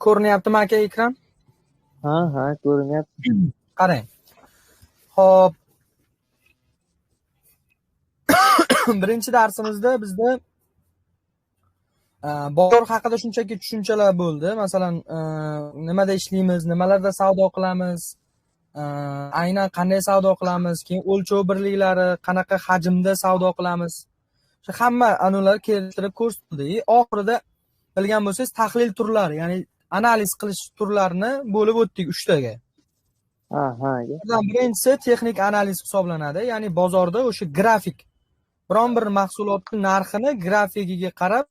Ko'rinyaptimi aka ekran? Ha, ko'rinyapti. Qarang. Xo'p. Birinchi darsimizda bizda bozor haqida shunchaki tushunchalar bo'ldi. Masalan, nimada ishlaymiz, nimalarda savdo qilamiz, aynan qanday savdo qilamiz, keyin o'lchov birliklari, qanaqa hajmda savdo qilamiz. Shu hamma anular keltirib ko'rsatildi. Oxirida bilgan bo'lsangiz, tahlil turlari, ya'ni analiz qilish turlarini bo'lib o'tdik 3 taga. Birinchisi texnik analiz hisoblanadi, ya'ni bozorda o'sha grafik, biron bir mahsulotning narxini grafikiga qarab,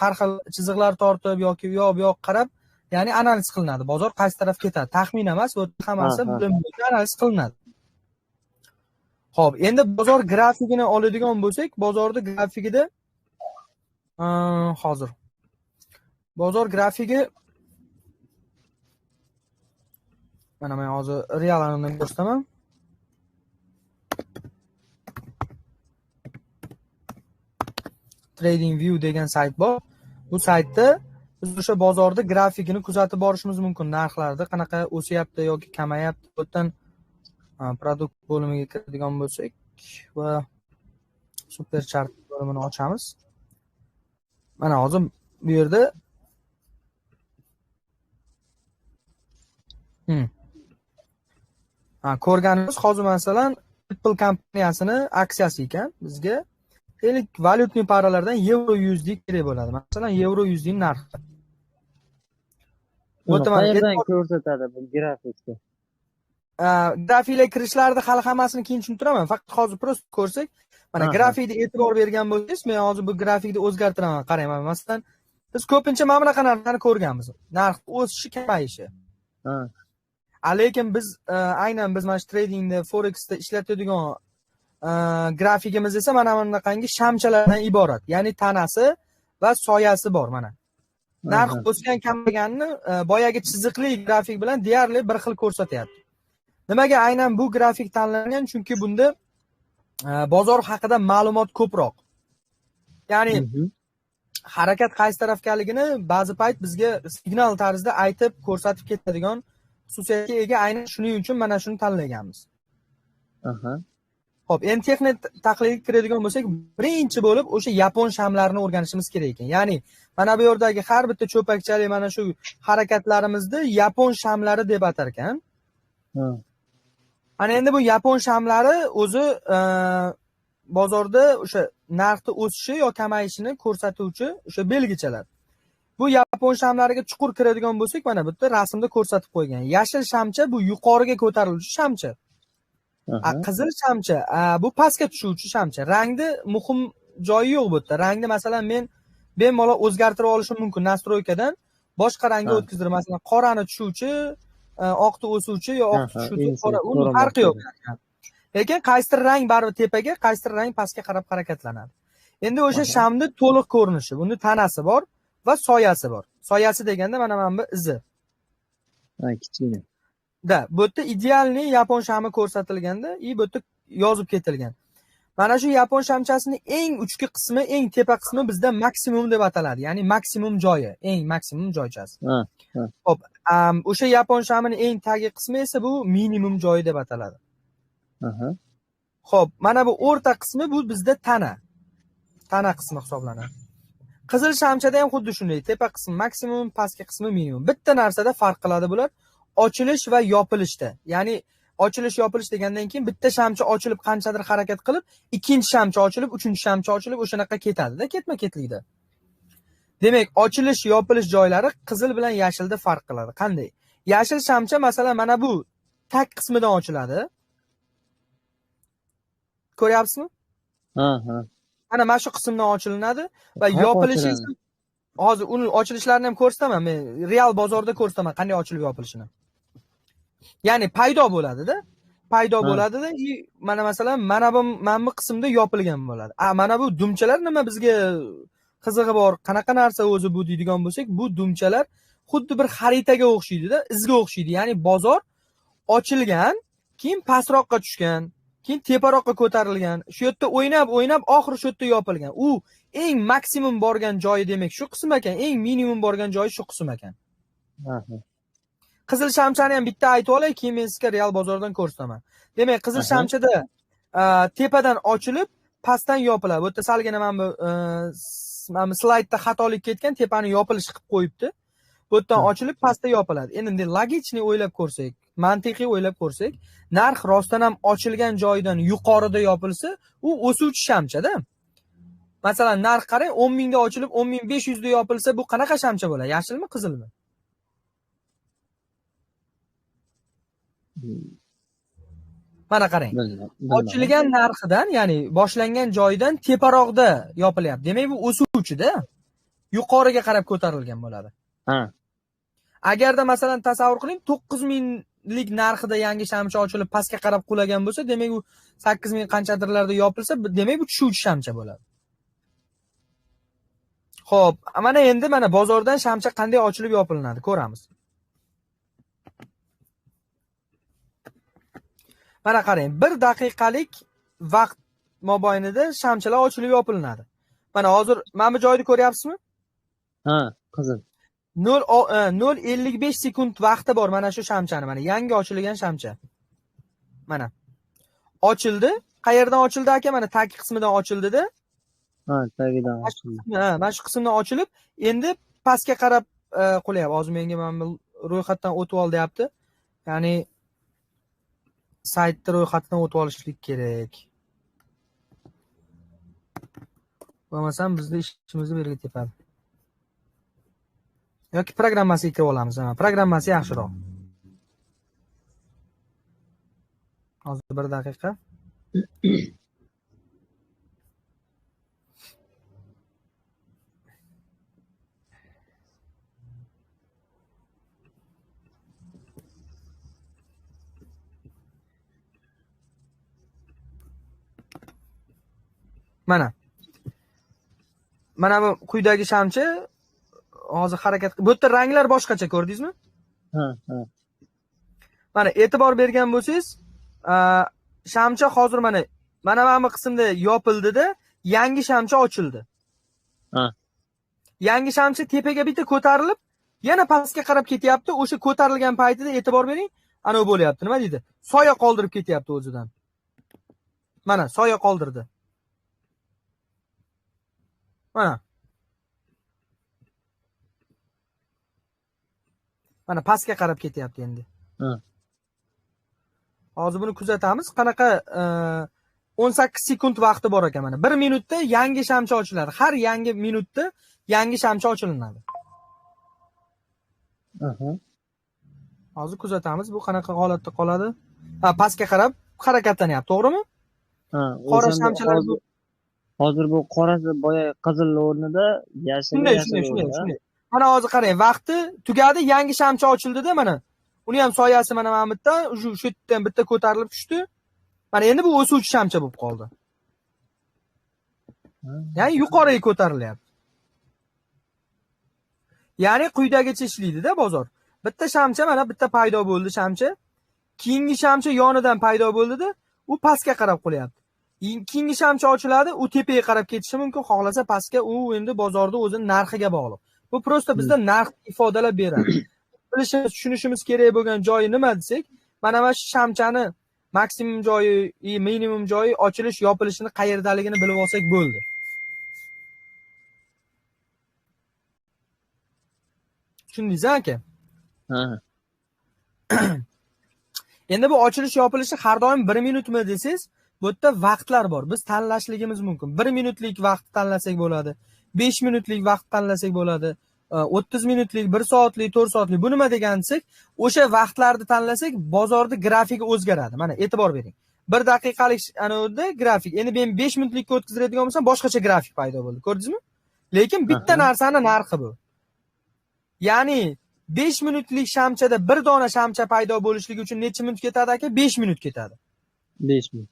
har xil chiziqlar tortib yoki u yoq qarab, ya'ni analiz qilinadi. Bozor qaysi taraf ketadi? Taxmin emas, bu hammasi bilimli analiz qilinadi. Xo'p, endi bozor grafikini oladigan bo'lsak, bozorda grafikida hozir bozor grafigi mana men hozir real analizni ko'rsataman. TradingView degan sayt bor. Bu saytda biz o'sha bozorda grafikini kuzatib borishimiz mumkin. Narxlarda qanaqa o'syapti yoki kamayapti. Bu yerdan produkt bo'limiga kiradigan bo'lsak va super chart bo'limini ochamiz. Mana hozir bu yerda ko'rganimiz hozir masalan Apple kompaniyasini aksiyasi ekan. Bizga deylik valyutniy paralardan yevro USD kerak bo'ladi. Masalan, yevro USD narxi. Qayerdan ko'rsatadi bu grafikda? Grafikga kirishlarda hali hammasini keyin tushuntiraman. Faqat hozir prosta ko'rsak, mana grafikda e'tibor bergan bo'lsangiz, men hozir bu grafikni o'zgartiraman. Qarang, masalan, biz ko'pincha mana bunaqa narxlarni ko'rganmiz. Narx o'sishi, kamayishi. Lekin biz aynan biz mana tradingda, forexda ishlatadigan grafikimiz esa mana bunaqangi shamchalardan iborat. Ya'ni tanasi va soyasi bor mana. Narx o'sgan kamaganini boyagi chiziqli grafik bilan deyarli bir xil ko'rsatyapti. Nimaga aynan bu grafik tanlangan? Chunki bunda bozor haqida ma'lumot ko'proq. Ya'ni harakat qaysi tarafgaligini ba'zi payt bizga signal tarzida aytib ko'rsatib ketadigan xususiyatga ega. Aynan shuning uchun mana shuni tanlaganmiz. Xo'p, endi texnik tahlilga kiradigan bo'lsak, birinchi bo'lib o'sha yapon shamlarini o'rganishimiz kerak ekan. Ya'ni mana bu yerdagi har bitta cho'pakchalik mana shu harakatlarimizni yapon shamlari deb atar ekan. Ana endi bu yapon shamlari o'zi bozorda o'sha narxni o'sishi yo kamayishini ko'rsatuvchi o'sha belgichalar. Bu yapon shamlariga chuqur kiradigan bo'lsak, mana bu yerda rasmda ko'rsatib qo'ygan. Yashil shamcha bu yuqoriga ko'tariluvchi shamcha. Qizil shamcha bu pastga tushuvchi shamcha. Rangni muhim joyi yo'q bu yerda. Rangni masalan men bemalol o'zgartirib olishim mumkin nastroykadan. Boshqa rangga o'tkazdirib, masalan, qorani tushuvchi, oqni o'suvchi yo oqni tushuvchi, qora, uni farqi yo'q. Lekin qaysidir rang baribir tepaga, qaysidir rang pastga qarab harakatlanadi. Endi o'sha shamni to'liq ko'rinishi, bunda tanasi bor va soyasi bor. Soyasi deganda mana bu izi. Kichkina. Bu yerda idealniy yapon shami ko'rsatilganda, bu yerda yozib ketilgan. Mana shu yapon shamchasining eng uchki qismi, eng tepa qismi bizda maksimum deb ataladi. Ya'ni maksimum joyi, eng maksimum joychasi. Xo'p, o'sha yapon shamining eng tagi qismi esa bu minimum joyi deb ataladi. Xo'p, mana bu o'rta qismi bu bizda tana. Tana qismi hisoblanadi. Qizil shamchada ham xuddi shunday, tepa qismi maksimum, pastki qismi minimum. Bitta narsada farq qiladi bular. Ochilish va yopilishda. Ya'ni ochilish yopilish degandan keyin bitta shamcha ochilib qanchadir harakat qilib, ikkinchi shamcha ochilib, uchinchi shamcha ochilib o'shanaqa ketadi-da, ketma-ketlikda. Demak, ochilish yopilish joylari qizil bilan yashilda farq qiladi. Qanday? Yashil shamcha masalan mana bu tag qismidan ochiladi. Ko'ryapsizmi? Mana shu qismdan ochilinadi va yopilishi esa hozir uni ochilishlarini ham ko'rsataman. Men real bozorda ko'rsataman qanday ochilib yopilishini. Ya'ni paydo bo'ladi-da. Paydo bo'ladi-da, mana masalan mana bu qismda yopilgan bo'ladi. Mana bu dumchalar nima bizga qizig'i bor? Qanaqa narsa o'zi bu deydigan bo'lsak, bu dumchalar xuddi bir xaritaga o'xshaydi-da, izga o'xshaydi. Ya'ni bozor ochilgan, keyin pastroqqa tushgan, keyin teparoqqa ko'tarilgan, shu yerda o'ynab oxiri shu yerda yopilgan. U eng maksimum borgan joyi demak shu qism ekan, eng minimum borgan joyi shu qism ekan. Aha. Qizil shamchani ham bitta aytib olay, keyin men sizga real bozordan ko'rsataman. Demak, qizil Aha. shamchada tepadan ochilib, pastdan yopiladi. Bu yerda salgina mana bu slaydda xatolik ketgan, tepani yopilish qilib qo'yibdi. Bu yerdan ochilib, pastda yopiladi. Endi logichniy o'ylab ko'rsak, mantiqiy o'ylab ko'rsak, narx rostdan ham ochilgan joyidan yuqorida yopilsa, u o'suvchi shamchada. Masalan, narx qarang, 10 mingda ochilib, 10.500 da yopilsa, bu qanaqa shamcha bo'ladi? Yashilmi, qizilmi? Mana qarang. Ochilgan narxidan, ya'ni boshlangan joydan teparoqda yopilyapti. Demak, bu o'suvchi-da. Yuqoriga qarab ko'tarilgan bo'ladi. Ha. Agarda masalan tasavvur qiling, 9.000lik narxida yangi shamcha ochilib pastga qarab qulagan bo'lsa, demak u 8.000 qanchadirlarda yopilsa, demak bu tushuvchi shamcha bo'ladi. Xo'p, mana endi mana bozordan shamcha qanday ochilib yopilinadi ko'ramiz. Mana qarang, 1 daqiqalik vaqt mobaynida shamchalar ochilib yopilinadi. Mana hozir mana bu joyni ko'ryapsizmi? Ha, qizil. 0.55 sekund vaqti bor mana shu shamchani, mana yangi ochilgan shamcha. Mana. Ochildi. Qayerdan ochildi aka? Mana tag qismidan ochildi-da. Ha, tagidan ochildi. Ha, mana shu qismdan ochilib, endi pastga qarab qo'yapti. Hozir menga mana bu ro'yxatdan o'tib ol deyapti. Ya'ni saytni ro'yxatdan o'tib olishlik kerak. Bo'lmasam bizning ishimizni bu yerga tepadi. Yoki programmasiga kirib olamiz. Programmasi yaxshiroq. Hozir 1 daqiqa. Mana bu quyidagi shamcha hozir harakat. Bu yerda ranglar boshqacha, ko'rdingizmi? Ha, ha. Mana e'tibor bergan bo'lsangiz, shamcha hozir mana bu qismda yopildi-da, yangi shamcha ochildi. Ha. Yangi shamcha tepaga bitta ko'tarilib, yana pastga qarab ketyapti. O'sha ko'tarilgan paytida e'tibor bering, ana bu bo'lyapti. Nima deydi? Soya qoldirib ketyapti o'zidan. Mana soya qoldirdi. Mana pastga qarab ketyapti endi. Hozir buni kuzatamiz. Qanaqa 18 sekund vaqti bor ekan mana. 1 minutda yangi shamcha ochiladi. Har yangi minutda yangi shamcha ochilinadi. Hozir kuzatamiz. Bu qanaqa holatda qoladi? Ha, pastga qarab harakatlanyapti, to'g'rimi? Ha, qora shamchalar hozir bu qorasi boya qizil o'rnida yashil. Shunday. Mana hozir qarang, vaqti tugadi, yangi shamcha ochildi-da mana. Uni ham soyasi mana bu yerda shu yerdan bitta ko'tarilib tushdi. Mana endi bu o'suvchi shamcha bo'lib qoldi. Ya'ni yuqoriga ko'tarilyapti. Ya'ni quyidagicha ishlaydi-da bozor. Bitta shamcha mana bitta paydo bo'ldi shamcha. Keyingi shamcha yonidan paydo bo'ldi-da, u pastga qarab qo'yapti. Keyingi shamcha ochiladi, u tepaga qarab ketishi mumkin, xohlasa pastga, u endi bozorda o'zining narxiga bog'liq. Bu prosta bizda narx ifodalab beradi. Bilishimiz, tushunishimiz kerak bo'lgan joyi nima desak, mana shu shamchani maksimum joyi, minimum joyi, ochilish, yopilishini qayerdaligini bilib olsak bo'ldi. Tushundingiz aka? Ha. Endi bu ochilish, yopilishi har doim 1 minutmi desangiz, bu yerda vaqtlar bor. Biz tanlashligimiz mumkin. 1 minutlik vaqt tanlasak bo'ladi. 5 minutlik vaqt tanlasak bo'ladi. 30 minutlik, 1 soatlik, 4 soatlik. Bu nima degansak, o'sha vaqtlarni tanlasak, bozorda grafiki o'zgaradi. Mana e'tibor bering. 1 daqiqalik anavda grafik. Endi men 5 minutlikka o'tkazadigan bo'lsam, boshqacha grafik paydo bo'ldi. Ko'rdingizmi? Lekin bitta narsani narxi bu. Ya'ni 5 minutlik shamchada bir dona shamcha paydo bo'lishligi uchun necha minut ketadi aka? 5 minut ketadi. 5 minut.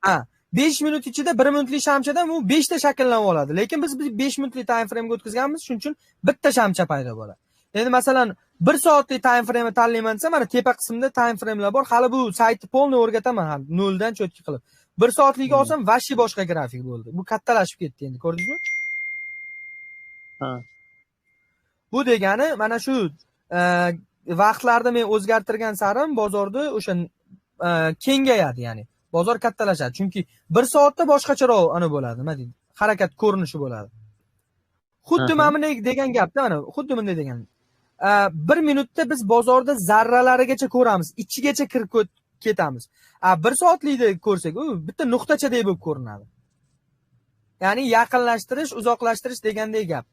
Ha, 5 minut ichida 1 minutlik shamchadan u 5 ta shakllanib oladi. Lekin biz 5 minutlik time frame ga o'tkazganmiz, shuning uchun bitta shamcha paydo bo'ladi. Endi masalan 1 soatlik time frame tanlayman desa, mana tepa qismida time framelar bor. Hali bu saytni polni o'rgataman, noldan cho'tki qilib. 1 soatlikka olsam vashi boshqa grafik bo'ldi. Bu kattalashib ketdi endi, ko'rdingizmi? Ha. Bu degani mana shu vaqtlarni men o'zgartirgan sarim bozorda o'sha kengayadi, ya'ni bozor kattalashadi. Chunki 1 soatda boshqacharoq ana bo'ladi, nima deydi, harakat ko'rinishi bo'ladi. Xuddi mana bunday degan gapda, mana xuddi bunday degan. 1 minutda biz bozorda zarralarigacha ko'ramiz, ichigacha kirib ketamiz. 1 soatlikda ko'rsak, u bitta nuqtachadek bo'lib ko'rinadi. Ya'ni yaqinlashtirish, uzoqlashtirish degandek gap.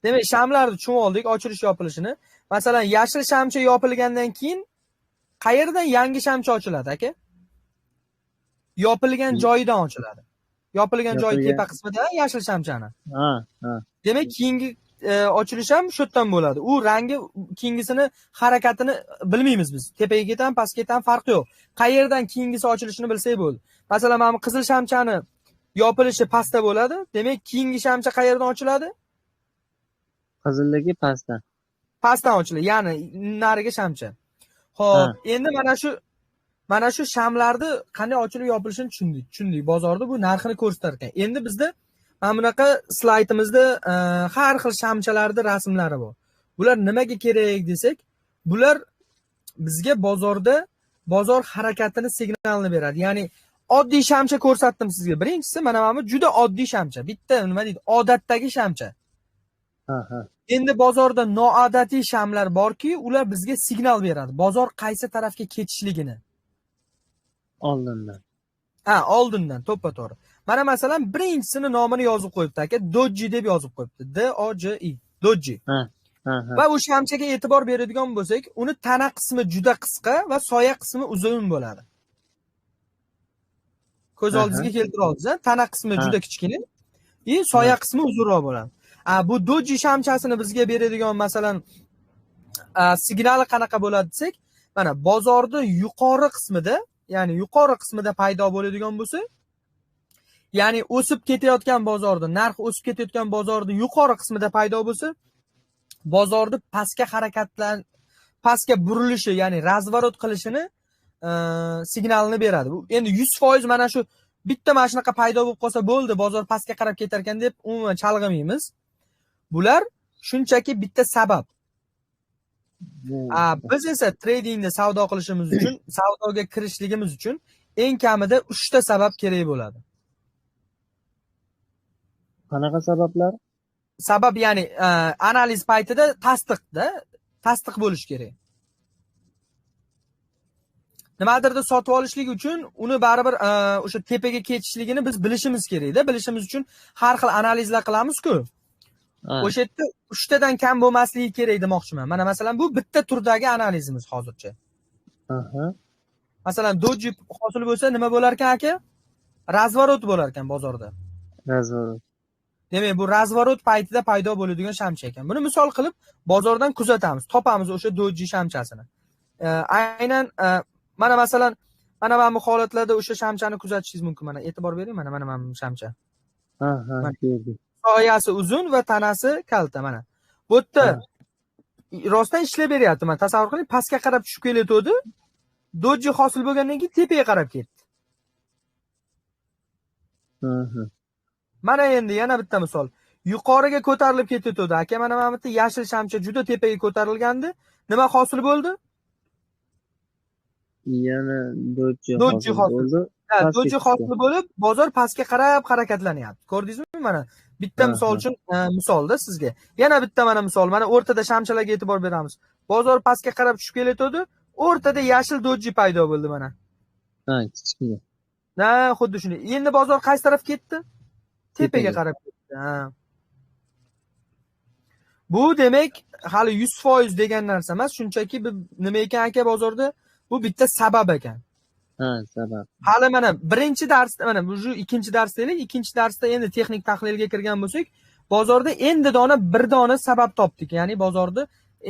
Demak, shamlarni tushunib oldik, ochilish yopilishini. Masalan, yashil shamcha yopilgandan keyin qayerdan yangi shamcha ochiladi, aka? Yopilgan joyidan ochiladi. Yopilgan joy tepa qismida yashil shamchani. Demak, keyingi ochilish ham shu yerdan bo'ladi. U rangi keyingisini harakatini bilmaymiz biz. Tepaga ketam, pastga ketam farqi yo'q. Qayerdan keyingisi ochilishini bilsak bo'ldi. Masalan, mana qizil shamchani yopilishi pastda bo'ladi. Demak, keyingi shamcha qayerdan ochiladi? Qizilligi pastdan. Pastdan ochiladi, ya'ni nariga shamcha. Xo'p, endi mana shu shamlarni qanday ochilib yopilishini tushundik. Bozorda bu narxini ko'rsatar ekan. Endi bizda mana bunaqa slaydimizda har xil shamchalarning rasmlari bor. Bular nimaga kerak desak, bular bizga bozorda bozor harakatini signalini beradi. Ya'ni oddiy shamcha ko'rsatdim sizga. Birinchisi mana bu juda oddiy shamcha. Bitta nima deydi? Odatdagi shamcha. Endi bozorda noodatiy shamlar borki, ular bizga signal beradi. Bozor qaysi tarafga ketishligini. Oldindan. Oldindan, to'ppa-to'g'ri. Mana masalan, birinchisini nomini yozib qo'yibdi aka, Doji deb yozib qo'yibdi. D-O-J-I, Doji. Va u shamchaga e'tibor beradigan bo'lsak, uni tana qismi juda qisqa va soya qismi uzun bo'ladi. Ko'z oldingizga keltira olasiz, tana qismi juda kichkina, soya qismi uzunroq bo'ladi. Bu Doji shamchasini bizga beradigan masalan signali qanaqa bo'ladi desak, mana bozorda yuqori qismida, ya'ni yuqori qismida paydo bo'ladigan bo'lsa, ya'ni o'sib ketayotgan bozorda, narx o'sib ketayotgan bozorda yuqori qismida paydo bo'lsa, bozorda pastga burilishi, ya'ni razvorot qilishini signalini beradi. Bu endi 100% mana shu bitta mana shunaqa paydo bo'lib qolsa bo'ldi, bozor pastga qarab ketar ekan deb umuman chalg'imaymiz. Bular shunchaki bitta sabab. Biz esa tradingda savdo qilishimiz uchun, savdoga kirishligimiz uchun eng kamida 3 ta sabab kerak bo'ladi. Qanaqa sabablar? Sabab ya'ni analiz paytida tasdiq bo'lish kerak. Nimadirda sotib olishlik uchun uni baribir o'sha tepaga ketishligini biz bilishimiz kerak-da. Bilishimiz uchun har xil analizlar qilamiz-ku. O'sha yerda 3 tadan kam bo'lmasligi kerak demoqchiman. Mana masalan bu bitta turdagi analizimiz hozircha. Masalan, doji hosil bo'lsa nima bo'lar ekan aka? Razvorot bo'lar ekan bozorda. Razvorot. Demak, bu razvorot paytida paydo bo'ladigan shamcha ekan. Buni misol qilib bozordan kuzatamiz, topamiz o'sha doji shamchasini. Aynan mana masalan, mana bu holatlarda o'sha shamchani kuzatishingiz mumkin. Mana e'tibor bering, mana bu shamcha. Ko'rdim. Soyasi uzun va tanasi kalta mana. Bu yerda rostdan ishlab beryapti. Mana tasavvur qiling, pastga qarab tushib kelayotdi. Doji hosil bo'lgandan keyin tepaga qarab ketdi. Mana endi yana bitta misol. Yuqoriga ko'tarilib ketayotdi. Aka, mana bu yerda yashil shamcha juda tepaga ko'tarilgandi. Nima hosil bo'ldi? Yana doji hosil bo'ldi. Doji hosil bo'lib, bozor pastga qarab harakatlanyapti. Ko'rdingizmi? Mana bitta misol uchun misolda sizga. Yana bitta mana misol. Mana o'rtada shamchalarga e'tibor beramiz. Bozor pastga qarab tushib kelayotdi. O'rtada yashil doji paydo bo'ldi mana. Kichkina. Xuddi shunday. Endi bozor qaysi taraf ketdi? Tepaga qarab ketdi. Bu demak, hali 100% degan narsa emas, shunchaki nima ekan aka bozorda? Bu bitta sabab ekan. Sabab. Hali mana birinchi darsda, mana bu ikkinchi dars deylik, ikkinchi darsda endi texnik tahlilga kirgan bo'lsak, bozorda endi bir dona sabab topdik. Ya'ni bozorda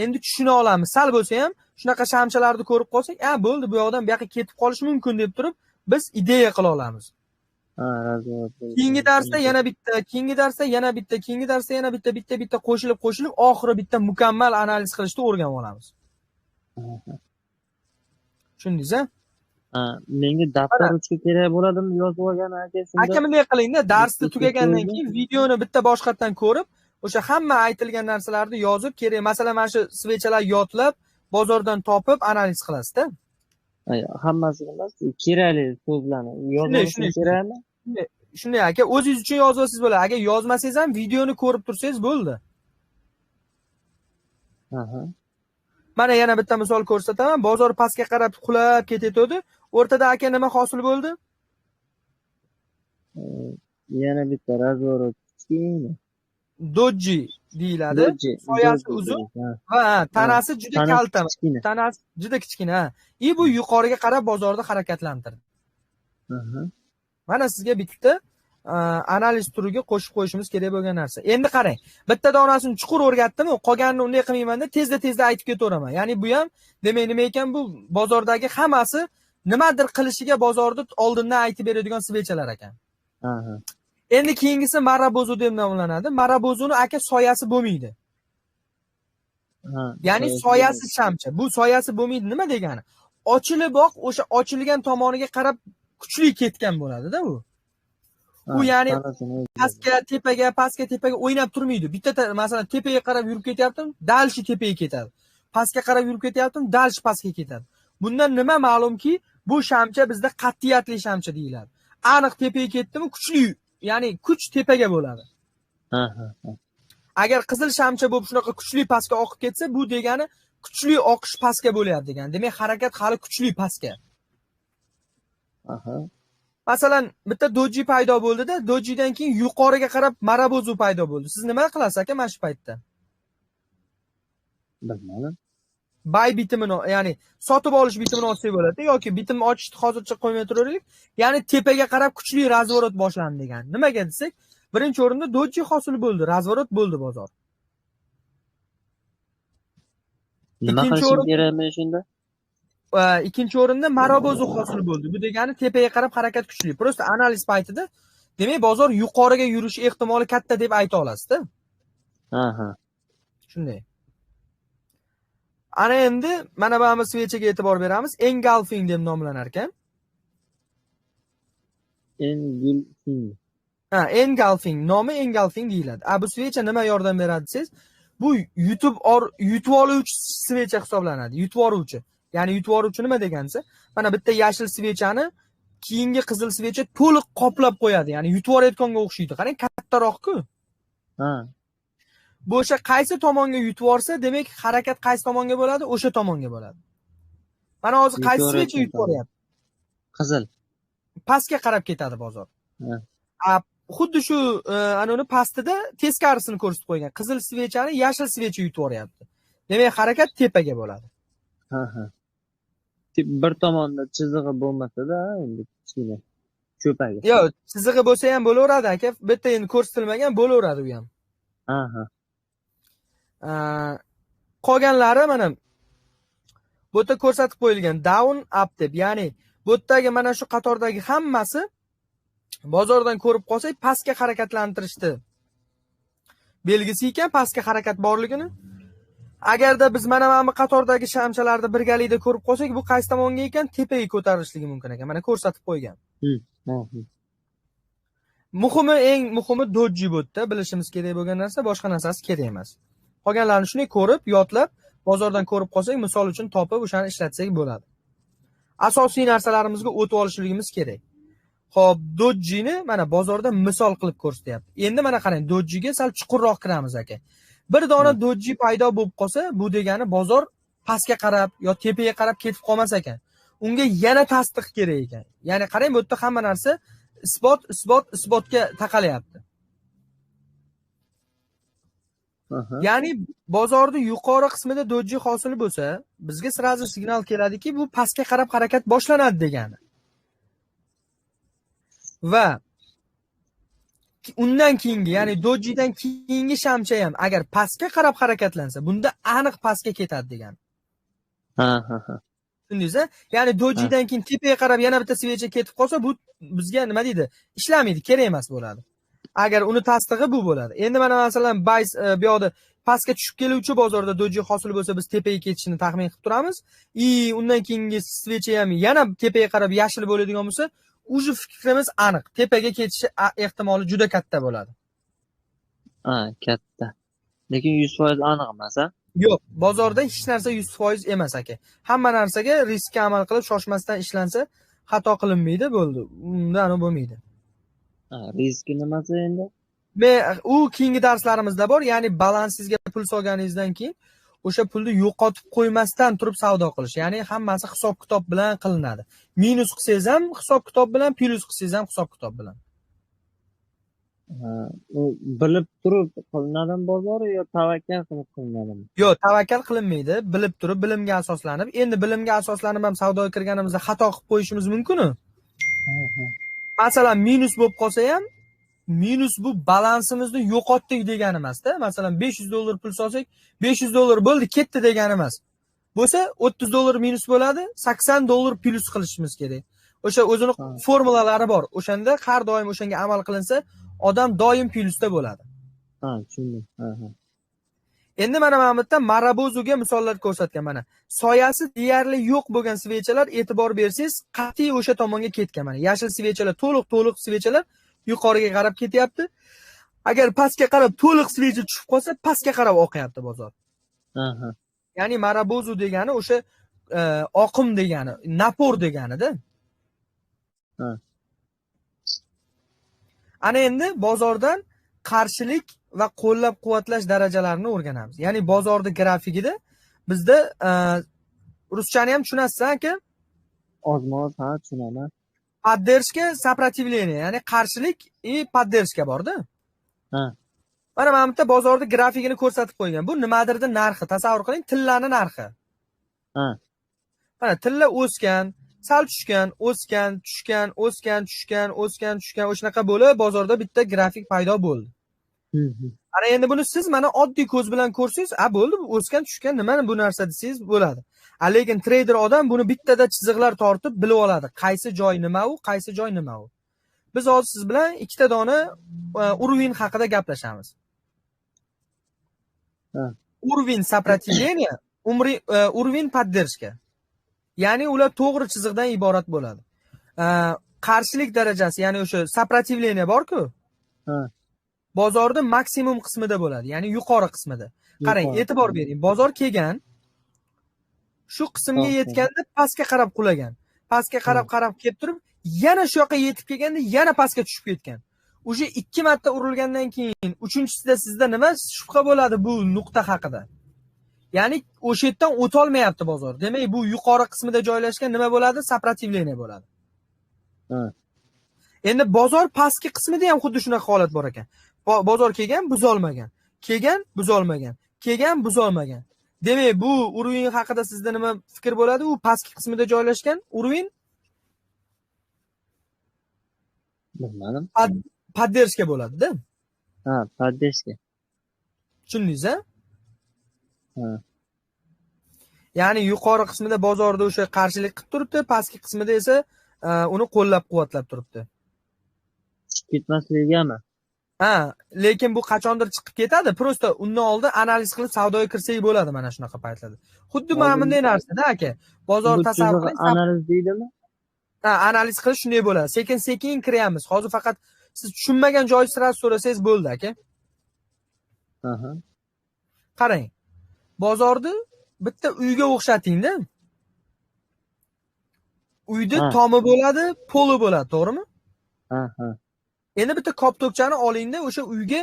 endi tushuna olamiz. Sal bo'lsa ham shunaqa shamchalarni ko'rib qolsak, bo'ldi, bu yoqdan bu yoqqa ketib qolish mumkin deb turib, biz ideya qila olamiz. Keyingi darsda yana bitta, keyingi darsda yana bitta, keyingi darsda yana bitta qo'shilib oxiri bitta mukammal analiz qilishni o'rganib olamiz. Tushundingiz-a? Menga daftar uchun kerak bo'ladimi yozib olgan aka? Aka, bunday qilingda, darsni tugagandan keyin videoni bitta boshqatdan ko'rib, o'sha hamma aytilgan narsalarni yozib kerak. Masalan, mana shu svechalar yodlab, bozordan topib analiz qilasizda. Hammasini emas, kerakli so'zlarni yozishni kerakmi? Shunday aka, o'zingiz uchun yozasiz bo'ladi. Agar yozmasangiz ham videoni ko'rib tursangiz bo'ldi. Mana yana bitta misol ko'rsataman. Bozor pastga qarab qulab ketayotdi. O'rtada aka nima hosil bo'ldi? Yana bitta razvorot kichkina. Doji deyiladi. Soyasi uzun va tanasi juda kalta. Tanasi juda kichkina. Bu yuqoriga qarab bozorda harakatlantirdi. Mana sizga bitta analiz turiga qo'shib qo'yishimiz kerak bo'lgan narsa. Endi qarang, bitta donasini chuqur o'rgatdim, qolganini unday qilmayman-da, tezda aytib ketaveraman. Ya'ni bu ham demak nima ekan, bu bozordagi hammasi nimadir qilishiga bozorda oldindan aytib beradigan svechalar ekan. Endi keyingisi marabozu deb nomlanadi. Marabozuni aka soyasi bo'lmaydi. Ya'ni soyasi shamcha. Bu soyasi bo'lmaydi nima degani? Ochiliboq o'sha ochilgan tomoniga qarab kuchli ketgan bo'ladi-da bu. U ya'ni pastga tepaga o'ynab turmaydi. Bitta masalan tepaga qarab yurib ketyaptim, dalshi tepaga ketadi. Pastga qarab yurib ketyaptim, dalshi pastga ketadi. Bundan nima ma'lumki, bu shamcha bizda qat'iyatli shamcha deyiladi. Aniq tepaga ketdimi, kuchli, ya'ni kuch tepaga bo'ladi. Agar qizil shamcha bo'lib shunaqa kuchli pastga oqib ketsa, bu degani kuchli oqish pastga bo'lyapti degani. Demak, harakat hali kuchli pastga. Masalan, bitta doji paydo bo'ldi-da, dojidan keyin yuqoriga qarab marabozu paydo bo'ldi. Siz nima qilasiz aka mana shu paytda? Bilmadim. Buy bitimini, ya'ni sotib olish bitimini olsak bo'ladi yoki bitimni ochishni hozircha qo'ymay turaylik. Ya'ni tepaga qarab kuchli razvorot boshlandi degani. Nimaga desak, birinchi o'rinda doji hosil bo'ldi, razvorot bo'ldi bozor. Nima qilishim kerakmi shunda? Ikkinchi o'rinda marabozu hosil bo'ldi. Bu degani tepaga qarab harakat kuchli. Prosta analiz paytida demak bozor yuqoriga yurish ehtimoli katta deb ayta olasiz-da. Shunday. Ana endi mana bu svechaga e'tibor beramiz. Engulfing deb nomlanar ekan. Engulfing nomi engulfing deyiladi. Bu svecha nima yordam beradi desangiz, bu yutib oluvchi svecha hisoblanadi. Yutib oluvchi. Ya'ni yutib oluvchi nima degansa, mana bitta yashil svechani keyingi qizil svecha to'liq qoplab qo'yadi. Ya'ni yutib olayotganga o'xshaydi. Qarang, kattaroq-ku. Bu o'sha qaysi tomonga yutib olsa, demak harakat qaysi tomonga bo'ladi? O'sha tomonga bo'ladi. Mana hozir qaysi svecha yutib olyapti? Qizil. Pastga qarab ketadi bozor. Xuddi shu anoni pastida teskarisini ko'rsatib qo'ygan. Qizil svechani yashil svecha yutib olyapti. Demak harakat tepaga bo'ladi. Bir tomonda chizig'i bo'lmasa-da, endi kichkina cho'pagi. Yo'q, chizig'i bo'lsa ham bo'laveradi aka. Bitta endi ko'rsatilmagan bo'laveradi u ham. Qolganlari mana bu yerda ko'rsatib qo'yilgan down up deb, ya'ni bu yerdagi mana shu qatordagi hammasi bozordan ko'rib qolsak pastga harakatlantirishdi belgisi ekan, pastga harakat borligini. Agarda biz mana bu qatordagi shamchalarni birgalikda ko'rib qolsak, bu qaysi tomonga ekan? Tepaga ko'tarilishligi mumkin ekan. Mana ko'rsatib qo'ygan. Eng muhimi doji bu yerda bilishimiz kerak bo'lgan narsa, boshqa narsasi kerak emas. Qolganlarni shunday ko'rib, yodlab, bozordan ko'rib qolsak, misol uchun topib o'shani ishlatsak bo'ladi. Asosiy narsalarimizga o'tib olishligimiz kerak. Xo'p, dojini mana bozorda misol qilib ko'rsatyapti. Endi mana qarang, dojiga sal chuqurroq kiramiz aka. Bir dona doji paydo bo'lib qolsa, bu degani bozor pastga qarab yo tepaga qarab ketib qolmas ekan. Unga yana tasdiq kerak ekan. Ya'ni qarang, bu yerda hamma narsa isbotga taqalyapti. Ya'ni bozorning yuqori qismida doji hosil bo'lsa, bizga sirazi signal keladiki, bu pastga qarab harakat boshlanadi degani. Va undan keyingi, ya'ni dojidan keyingi shamcha ham agar pastga qarab harakatlansa, bunda aniq pastga ketadi degani. Tushundingiz-a? Ya'ni dojidan keyin tepaga qarab yana bitta svecha ketib qolsa, bu bizga nima deydi? Ishlamaydi, kerak emas bo'ladi. Agar uni tasdig'i bu bo'ladi. Endi mana masalan, bu yoqda pastga tushib keluvchi bozorda doji hosil bo'lsa, biz tepaga ketishini taxmin qilib turamiz. Undan keyingi svecha ham yana tepaga qarab yashil bo'ladigan bo'lsa, o'zi fikrimiz aniq. Tepaga ketishi ehtimoli juda katta bo'ladi. Ha, katta. Lekin 100% aniq emas, ha? Yo'q, bozorda hech narsa 100% emas aka. Hamma narsaga riskka amal qilib shoshmasdan ishlansa, xato qilinmaydi, bo'ldi. Undan bo'lmaydi. Ha, riski nimasi endi? U keyingi darslarimizda bor, ya'ni balansingizga pul solganingizdan keyin o'sha pulni yo'qotib qo'ymasdan turib savdo qilish. Ya'ni hammasi hisob-kitob bilan qilinadi. Minus qilsangiz ham hisob-kitob bilan, plyus qilsangiz ham hisob-kitob bilan. Ha, u bilib turib qilinadimi bozori yo tavakkal qilib qilinadimi? Yo'q, tavakkal qilinmaydi, bilib turib, bilimga asoslanib. Endi bilimga asoslanib ham savdoga kirganimizda xato qilib qo'yishimiz mumkin-ku. Ha, ha. Masalan, minus bo'lib qolsa ham, minus bu balansimizni yo'qotdik degani emas-da. Masalan, $500 pul solsak, $500 bo'ldi, ketdi degani emas. Bo'lsa, $30 minus bo'ladi, $80 plyus qilishimiz kerak. O'sha o'zini formulalari bor. O'shanda har doim o'shanga amal qilinsa, odam doim plyusda bo'ladi. Ha, tushundim. Ha, ha. Endi mana bu yerda Marabozuga misollar ko'rsatgan mana. Soyasi deyarli yo'q bo'lgan svechalar e'tibor bersangiz, qat'iy o'sha tomonga ketgan mana. Yashil svechalar, to'liq svechalar yuqoriga qarab ketyapti. Agar pastga qarab to'liq svecha tushib qolsa, pastga qarab oqyapti bozor. Ha, ha. Ya'ni Marabozu degani o'sha oqim degani, napor degani-da. Ha. Ana endi bozordan qarshilik va qo'llab-quvvatlash darajalarini o'rganamiz. Ya'ni bozorda grafikida bizda ruschani ham tushunasiz aka? Ozmoz, ha, tushunaman. Поддержка, сопротивление, ya'ni qarshilik и поддержка borda. Ha. Mana bu yerda bozorda grafikini ko'rsatib qo'ygan. Bu nimadirda narxi, tasavvur qiling, tillani narxi. Ha. Mana tilla o'sgan, sal tushgan, o'sgan, tushgan, o'sgan, tushgan, o'sgan, tushgan, o'shanaqa bo'lib bozorda bitta grafik paydo bo'ldi. Ana endi buni siz mana oddiy ko'z bilan ko'rsangiz, bo'ldi, bu o'sgan, tushgan, nima bu narsa desangiz bo'ladi. Lekin treyder odam buni bittada chiziqlar tortib bilib oladi. Qaysi joy nima u, qaysi joy nima u. Biz hozir siz bilan ikkita dona уровень haqida gaplashamiz. Уровень сопротивления, уровень поддержки. Ya'ni ular to'g'ri chiziqdan iborat bo'ladi. Qarshilik darajasi, ya'ni o'sha сопротивление bor-ku. Bozorda maksimum qismida bo'ladi, ya'ni yuqori qismida. Qarang, e'tibor bering. Bozor kelgan, shu qismga yetganda pastga qarab qulagan. Pastga qarab kelib turib, yana shu yoqqa yetib kelganda yana pastga tushib ketgan. O'sha 2 marta urilgandan keyin uchinchisida sizda nima shubha bo'ladi bu nuqta haqida? Ya'ni o'sha yerdan o'ta olmayapti bozor. Demak, bu yuqori qismida joylashgan nima bo'ladi? Сопротивление bo'ladi. Endi bozor pastki qismida ham xuddi shunaqa holat bor ekan. Bozor kelgan, buzolmagan. Kelgan, buzolmagan. Kelgan, buzolmagan. Demak, bu уровень haqida sizda nima fikr bo'ladi? U pastki qismida joylashgan уровень bilmadim. Поддержка bo'ladi-da. Ha, поддержка. Tushundingiz, a? Ha. Ya'ni yuqori qismida bozorda o'sha qarshilik qilib turibdi, pastki qismida esa uni qo'llab-quvvatlab turibdi. Chiqib ketmasligigami? Lekin bu qachondir chiqib ketadi. Prosta undan oldin analiz qilib savdoga kirsak bo'ladi mana shunaqa paytlarda. Xuddi mana bunday narsa-da aka. Bozor tasavvur qiling. Analiz deydimi? Analiz qilish shunday bo'ladi. Sekin-sekin kiryapmiz. Hozir faqat siz tushunmagan joyni sira so'rasangiz bo'ldi aka. Qarang. Bozorda bitta uyga o'xshating-da. Uyda tomi bo'ladi, poli bo'ladi, to'g'rimi? Endi bitta koptokchani olingda, o'sha uyga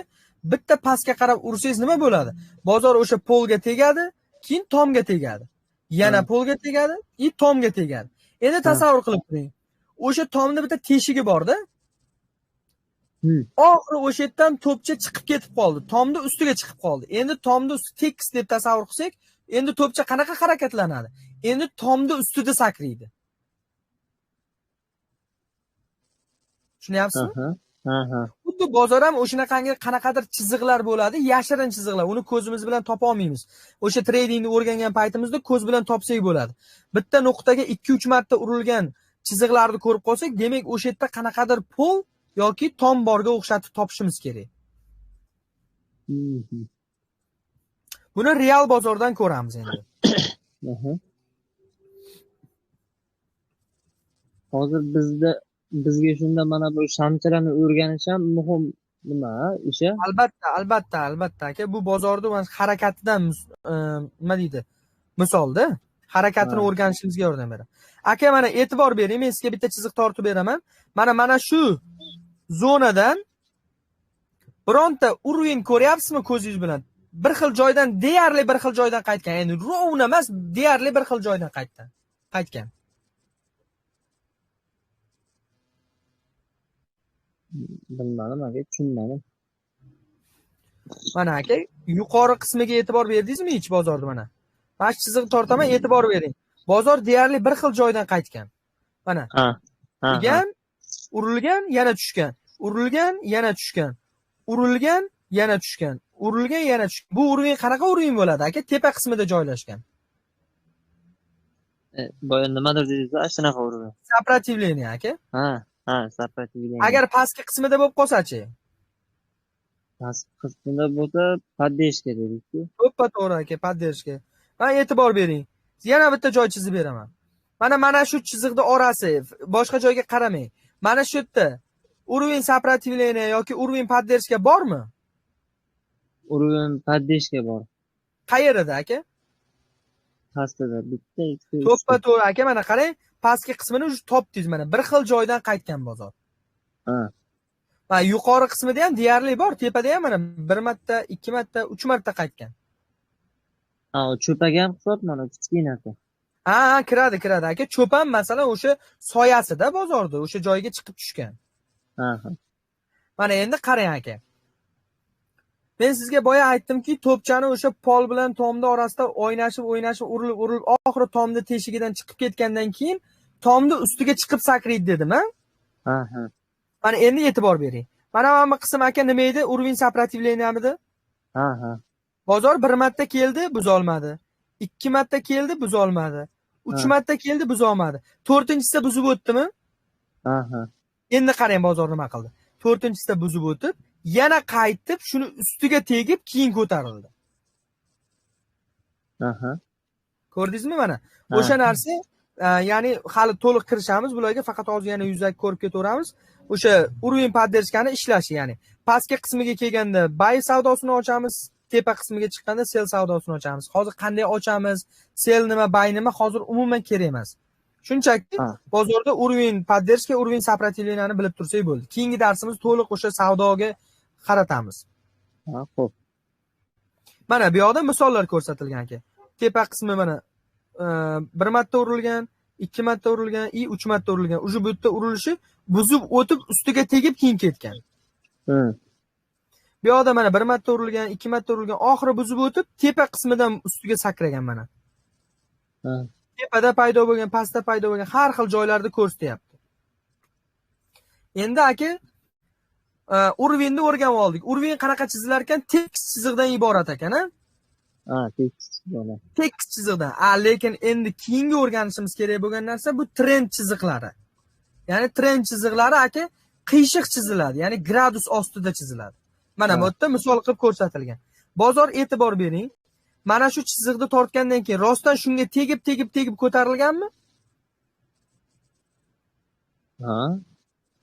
bitta pastga qarab ursangiz nima bo'ladi? Bozor o'sha polga tegadi, keyin tomga tegadi. Yana polga tegadi, tomga tegadi. Endi tasavvur qilib ko'ring. O'sha tomda bitta teshigi bor-da. Oxiri o'sha yerdan to'pcha chiqib ketib qoldi. Tomda ustiga chiqib qoldi. Endi tomda usti tekis deb tasavvur qilsak, endi to'pcha qanaqa harakatlanadi? Endi tomda ustida sakraydi. Tushunyapsizmi? Xuddi bozor ham o'shanaqangi qanaqadir chiziqlar bo'ladi, yashirin chiziqlar. Uni ko'zimiz bilan topa olmaymiz. O'sha tradingni o'rgangan paytimizda ko'z bilan topsak bo'ladi. Bitta nuqtaga 2-3 marta urilgan chiziqlarni ko'rib qolsak, demak o'sha yerda qanaqadir pol yoki tom borga o'xshatib topishimiz kerak. Buni real bozordan ko'ramiz endi. Hozir bizga shunda mana bu shamchilarni o'rganish ham muhim Nima o'sha? Albatta aka, bu bozorni harakatidan nima deydi, misolda harakatini Ha. o'rganishimizga yordam beradi. Aka, mana e'tibor bering, men sizga bitta chiziq tortib beraman. Mana shu zonadan bironta urovень ko'ryapsizmi ko'zingiz bilan? Bir xil joydan, deyarli bir xil joydan qaytgan. Endi rovna emas, deyarli bir xil joydan qaytgan. Bilmadim aka, tushunmadim. Mana aka, yuqori qismiga e'tibor berdingizmi hech bozorni? Mana shu chiziqni tortaman, e'tibor bering. Bozor deyarli bir xil joydan qaytgan. Mana Ha. Ha. turgan, urilgan, yana tushgan. Urilgan, yana tushgan. Urilgan, yana tushgan. Urilgan, yana tushgan. Bu urovень qanaqa urovень bo'ladi aka? Tepa qismida joylashgan. Boya nimadir dedingiz, shunaqa urdi. Сопротивление aka. Ha, сопротивление. Agar pastki qismida bo'lib qolsa-chi? Pastki qismida bo'lsa, поддержка dedik-ku. To'ppa-to'g'ri aka, поддержка. Mana e'tibor bering. Yana bitta joy chizib beraman. Mana shu chiziqning orasi, boshqa joyga qaramang. Mana shu yerda уровень сопротивления yoki уровень поддержка bormi? Urovень поддержка bor. Qayerda aka? Pastida bitta, ikkita. To'ppa-to'g'ri aka, mana qarang, pastki qismini уже topdingiz. Mana bir xil joydan qaytgan bozor. Ha. Mana yuqori qismida ham deyarli bor, tepada ham mana 1 marta, 2 marta, 3 marta qaytgan. Ha, cho'paga ham hisob mana kichkinasi. Ha, kiradi aka. Cho'pan masalan o'sha soyasida bozorda, o'sha joyga chiqib tushgan. Ha. Mana endi qarang aka. Men sizga boya aytdimki, to'pchani o'sha pol bilan tomni orasida o'ynashib, urilib, oxiri tomni teshigidan chiqib ketgandan keyin tomni ustiga chiqib sakraydi dedim, ha? Ha. Mana endi e'tibor bering. Mana bu qism aka nima edi? Уровень сопротивлениямidi? Ha. Bozor 1 marta keldi, buzolmadi. 2 marta keldi, buzolmadi. 3 marta keldi, buzolmadi. 4-chisida buzib o'tdimi? Ha. Endi qarang bozor nima qildi. 4-chisida buzib o'tib, yana qaytib, shuni ustiga tegib, keyin ko'tarildi. Ha. Ko'rdingizmi mana? O'sha narsa, ya'ni hali to'liq kirishamiz, bularga faqat hozir yana yuzaki ko'rib ketaveramiz. O'sha уровень поддержкani ishlashi, ya'ni pastki qismiga kelganda buy savdosini ochamiz, tepa qismiga chiqqanda sell savdosini ochamiz. Hozir qanday ochamiz, sell nima, buy nima, hozir umuman kerak emas. Shunchaki bozorda уровень поддержка, уровень сопротивленияni bilib tursak bo'ldi. Keyingi darsimiz to'liq o'sha savdoga qaratamiz. Ha, xo'p. Mana bu yoqda misollar ko'rsatilgan aka. Tepa qismi mana 1 marta urilgan, 2 marta urilgan, 3 marta urilgan. Uje bu yerda urilishi buzib o'tib ustiga tegib keyin ketgan. Bu yoqda mana 1 marta urilgan, 2 marta urilgan, oxiri buzib o'tib tepa qismidan ustiga sakragan mana. Tepada paydo bo'lgan, pastda paydo bo'lgan har xil joylarda ko'rsatyapti. Endi aka уровеньni o'rganib oldik. Уровень qanaqa chizilar ekan? Tekis chiziqdan iborat ekan, ha? Ha, tekis chiziqdan. Tekis chiziqdan. Lekin endi keyingi o'rganishimiz kerak bo'lgan narsa bu trend chiziqlari. Ya'ni trend chiziqlari aka qiyshiq chiziladi, ya'ni gradus ostida chiziladi. Mana bu yerda misol qilib ko'rsatilgan. Bozor e'tibor bering. Mana shu chiziqni tortgandan keyin rostdan shunga tegib ko'tarilganmi? Ha.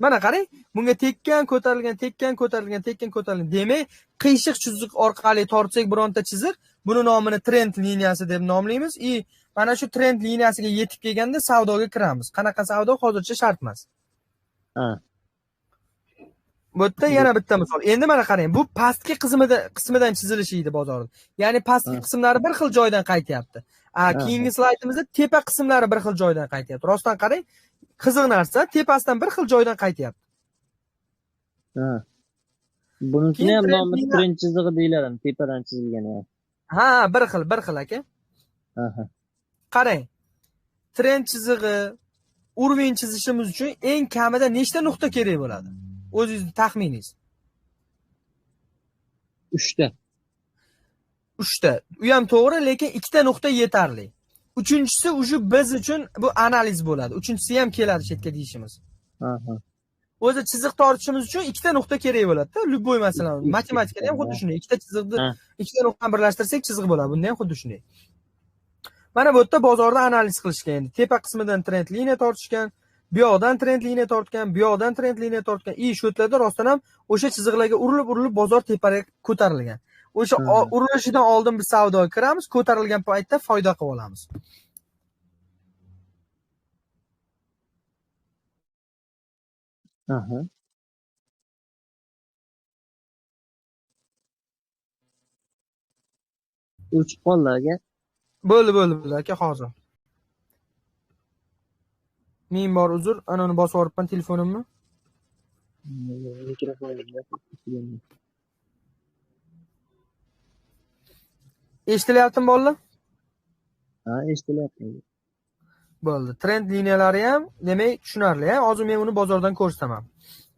Mana qarang, bunga tekkan, ko'tarilgan. Demak, qiyshiq chiziq orqali tortsak bironta chiziq, buni nomini trend liniyasi deb nomlaymiz. Mana shu trend liniyasiga yetib kelganda savdoga kiramiz. Qanaqa savdo hozircha shart emas. Ha. Bu yerda yana bitta misol. Endi mana qarang, bu pastki qismidan chizilishi edi bozorning. Ya'ni pastki qismlari bir xil joydan qaytyapti. Keyingi slaydimizda tepa qismlari bir xil joydan qaytyapti. Rostdan qarang, qiziq narsa, tepasidan bir xil joydan qaytyapti. Ha. Bunisini ham nomi trend chizig'i deyiladi, tepadan chizilgani. Ha, bir xil aka. Aha. Qarang. Trend chizig'i, уровень chizishimiz uchun eng kamida nechta nuqta kerak bo'ladi? O'zingizning taxminingiz. 3 ta. 3 ta. U ham to'g'ri, lekin 2 ta nuqta yetarli. Uchinchisi uje biz uchun bu analiz bo'ladi. Uchinchisi ham keladi chetga deyishimiz. Aha. O'zi chiziq tortishimiz uchun 2 ta nuqta kerak bo'ladi-da. Любой masalan, matematikada ham xuddi shunday. 2 ta chiziqni 2 ta nuqtani birlashtirsak chiziq bo'ladi. Bunda ham xuddi shunday. Mana bu yerda bozorda analiz qilishgan endi. Tepa qismidan trend liniya tortishgan, Bu yoqdan trend liniya tortgan, bu yoqdan trend liniya tortgan. Shu yerlarda rostdan ham o'sha chiziqlarga urilib bozor tepaga ko'tarilgan. O'sha urilishidan oldin biz savdoga kiramiz, ko'tarilgan paytda foyda qilib olamiz. Aha. O'chib qoldi aka. Bo'ldi aka, hozir. Ming bor uzr, anani bosib yuboribman telefonimni. Mikrofonimda. Eshitilyaptimi bolalar? Ha, eshitilyapti. Bo'ldi. Trend liniyalari ham demak tushunarli. Hozir men uni bozordan ko'rsataman.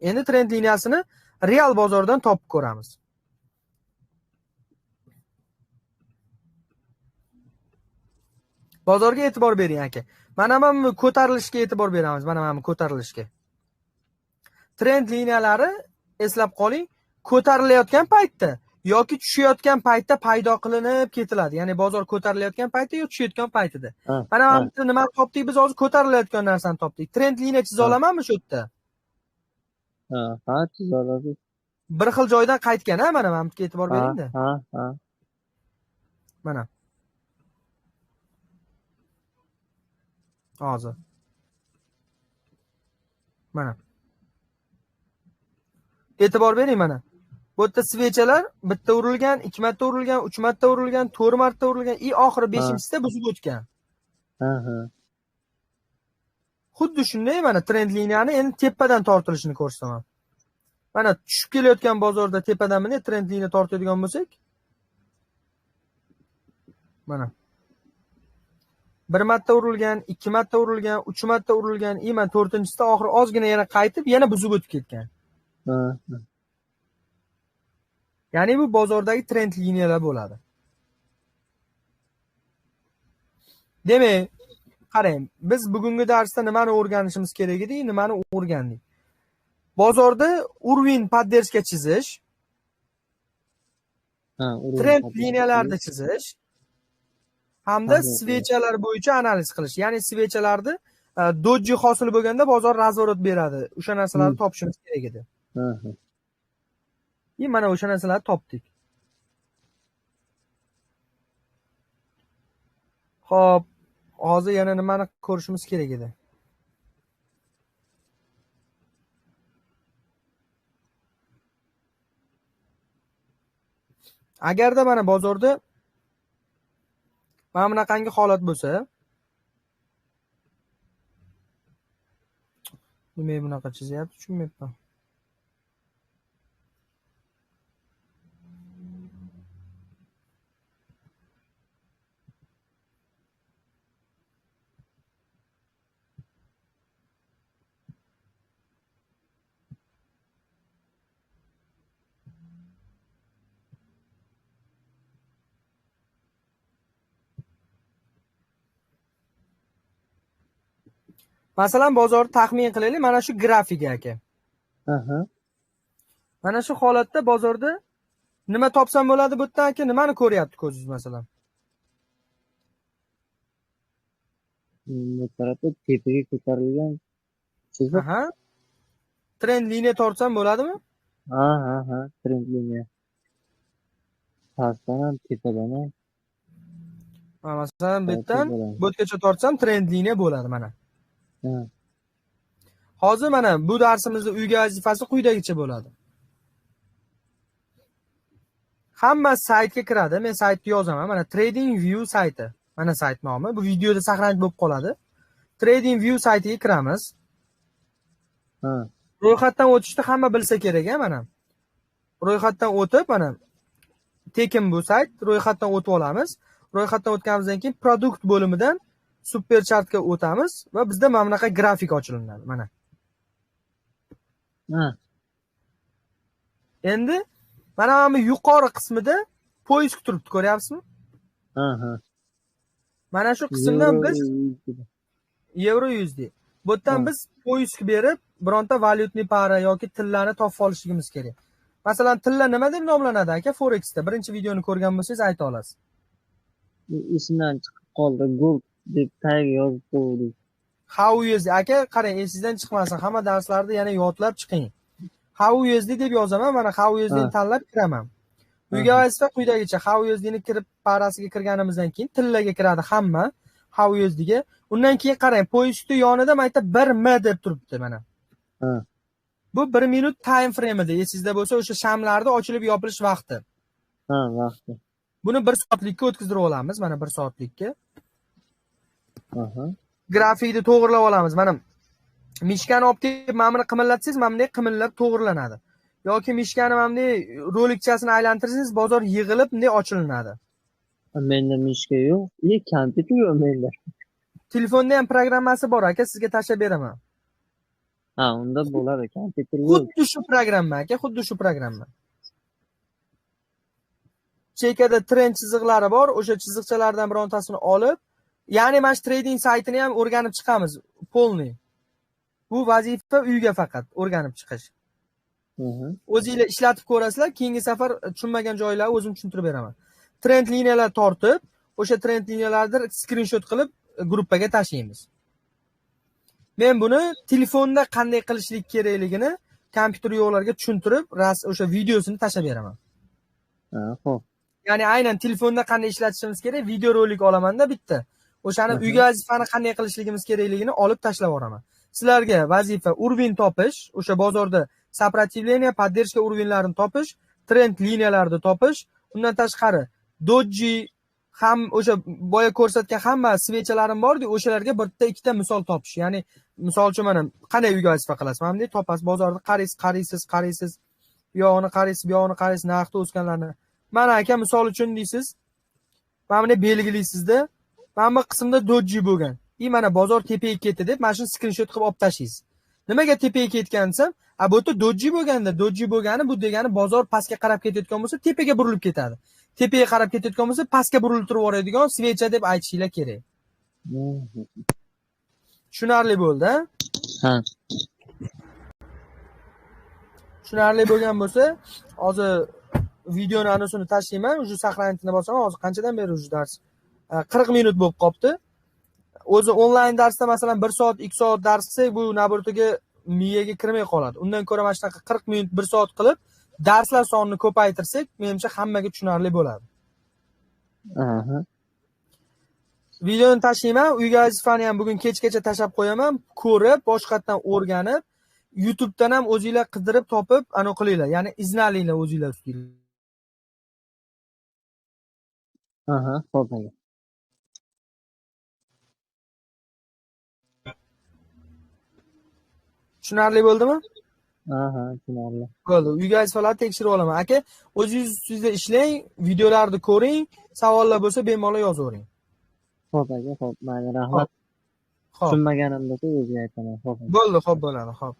Endi trend liniyasini real bozordan topib ko'ramiz. Bozorga e'tibor bering aka. Mana bu ko'tarilishga e'tibor beramiz. Mana bu ko'tarilishga. Trend liniyalari eslab qoling, ko'tarilayotgan paytda yoki tushayotgan paytda paydo qilinib ketiladi. Ya'ni bozor ko'tarilayotgan paytda yoki tushayotgan paytida. Mana bu nima topdik? Biz hozir ko'tarilayotgan narsani topdik. Trend liniya chiza olamanmi shu yerda? Ha, chiza olasiz. Bir xil joydan qaytgan, mana bu yerga e'tibor bering-da. Ha. Mana. Hozir. Mana. E'tibor bering mana. Bu yerda svechalar bitta urilgan, 2 marta urilgan, 3 marta urilgan, 4 marta urilgan, oxiri 5-chisida buzib o'tgan. Ha. Xuddi shunday mana trend liniyani endi tepadan tortilishini ko'rsataman. Mana tushib kelayotgan bozorda tepadan bunday trend liniya tortadigan bo'lsak, mana 1 marta urilgan, 2 marta urilgan, 3 marta urilgan, mana 4-chisida oxiri ozgina yana qaytib, yana buzib o'tib ketgan. Ya'ni bu bozordagi trend liniyalar bo'ladi. Demak, qarang, biz bugungi darsda nimani o'rganishimiz kerak edi, nimani o'rgandik? Bozorda uровень поддержка chizish, trend liniyalarni chizish hamda svechalar bo'yicha analiz qilish. Ya'ni svechalarni doji hosil bo'lganda bozor razvorot beradi. O'sha narsalarni topishimiz kerak edi. Mana o'sha narsalarni topdik. Xo'p, hozir yana nimani ko'rishimiz kerak edi? Agarda mana bozorda mana bunaqangi holat bo'lsa, nima bunaqa chizyapti, tushunmayapman. Masalan, bozorni taxmin qilaylik, mana shu grafik aka. Mana shu holatda bozorda nima topsam bo'ladi bu yerdan aka? Nimani ko'ryapti ko'zingiz masalan? Bu tarafda tepaga ko'tarilgan chiziq. Trend liniya tortsam bo'ladimi? Ha, trend liniya. Pastdan ham tepadan ham. Masalan, bu yerdan bu yergacha tortsam trend liniya bo'ladi mana. Hozir mana bu darsimizning uyga vazifasi quyidagicha bo'ladi. Hamma saytga kiradi. Men saytni yozaman. Mana Trading View sayti. Mana sayt nomi. Bu videoda saqlanib bo'lib qoladi. Trading View saytiga kiramiz. Ro'yxatdan o'tishni hamma bilsa kerak, mana. Ro'yxatdan o'tib, mana tekin bu sayt, ro'yxatdan o'tib olamiz. Ro'yxatdan o'tganimizdan keyin produkt bo'limidan super chartga o'tamiz va bizda mana bunaqa grafik ochilinadi, mana. Endi mana bu yuqori qismida poisk turibdi, ko'ryapsizmi? Mana shu qismdan biz euro USD. Bu yerdan biz poisk berib, bironta valyutni para yoki tillani topib olishimiz kerak. Masalan, tilla nima deb nomlanadi aka Forexda? Birinchi videoni ko'rgan bo'lsangiz ayta olasiz. Esimdan chiqib qoldi. Gold deb tag yozib qo'ydik. How USD aka qarang, esingizdan chiqmasin. Hamma darslarda yana yodlab chiqing. How USD deb yozaman, mana How USD ni tanlab kiraman. Uyga vazifa quyidagicha: How USD ni kirib parasiga kirganimizdan keyin tillaga kiradi hamma How USD ga. Undan keyin qarang, poyezd yonida mana yerda 1m deb turibdi mana. Bu 1 minut time frame edi. Esingizda bo'lsa, o'sha shamlarni ochilib yopilish vaqti. Vaqti. Buni 1 soatlikka o'tkazdirib olamiz, mana 1 soatlikka. Grafikni to'g'rilab olamiz. Mana mishkani olib kelib, mana buni qimillatsangiz, mana bunday qimillab to'g'rilanadi. Yoki mishkani mana bunday rolikchasini aylantirsangiz, bozor yig'ilib bunday ochilinadi. Menda mishka yo'q, kompyuter yo'q menda. Telefonda ham programmasi bor aka, sizga tashlab beraman. Unda bo'ladi, kompyuter yo'q. Xuddi shu programma aka, xuddi shu programma. Chekada trend chiziqlari bor, o'sha chiziqchalardan birontasini olib, ya'ni mana shu trading saytini ham o'rganib chiqamiz, polniy. Bu vazifa uyga faqat o'rganib chiqish. O'zingizlar ishlatib ko'rasizlar, keyingi safar tushunmagan joylarni o'zim tushuntirib beraman. Trend liniyalar tortib, o'sha trend liniyalarni skrinshot qilib gruppaga tashlaymiz. Men buni telefonda qanday qilishlik kerakligini kompyuter yo'qlarga tushuntirib, o'sha videosini tashlab beraman. Xo'p. Ya'ni aynan telefonda qanday ishlatishimiz kerak, video rolik olamanda bitta. O'shani uyga vazifani qanday qilishligimiz kerakligini olib tashlab yuboraman. Sizlarga vazifa urovень topish, o'sha bozorda сопротивление, поддержка уровеньlarini topish, trend liniyalarni topish, undan tashqari doji ham o'sha boya ko'rsatgan hamma svechalarim bor-ku, o'shalarga bitta ikkita misol topish. Ya'ni misol uchun mana qanday uyga vazifa qilasiz? Mana bunday topasiz, bozorda qaraysiz, bu yog'ini qaraysiz, narxda o'sganlarni. Mana aka misol uchun deysiz, mana bunday belgilaysizda, mana bu qismda doji bo'lgan. Mana bozor tepaga ketdi deb mana shuni skrinshot qilib olib tashlaysiz. Nimaga tepaga ketgan desam, bu yerda doji bo'lganda, doji bo'lgani bu degani bozor pastga qarab ketayotgan bo'lsa, tepaga burilib ketadi. Tepaga qarab ketayotgan bo'lsa, pastga burilib turib yuboradigan svecha deb aytishinglar kerak. Tushunarli bo'ldi, ha? Tushunarli bo'lgan bo'lsa, hozir videoni anonsini tashlayman, uje saqlanishni bosaman. Hozir qanchadan beri uje dars? 40 minut bo'lib qolibdi. O'zi onlayn darsda masalan 1 soat, 2 soat dars qilsak, bu nabortiga miyaga kirmay qoladi. Undan ko'ra mana shunaqa 40 minut, 1 soat qilib, darslar sonini ko'paytirsak, menimcha hammaga tushunarli bo'ladi. Videoni tashlayman, uyga vazifani ham bugun kechgacha tashlab qo'yaman, ko'rib, boshqatdan o'rganib, YouTubedan ham o'zingizlar qidirib topib, aniq qilinglar. Ya'ni iznalinglar o'zingizlar ustingizlar. Xo'p aka. Tushunarli bo'ldimi? Tushunarli. Bo'ldi. Uyga vazifalarni tekshirib olaman. Aka, o'zingiz ustingizda ishlang, videolarni ko'ring, savollar bo'lsa bemalol yozavering. Xo'p aka, xo'p. Mayli, rahmat. Tushunmaganim bo'lsa o'zingizga aytaman. Bo'ldi, xo'p bo'ladi, xo'p.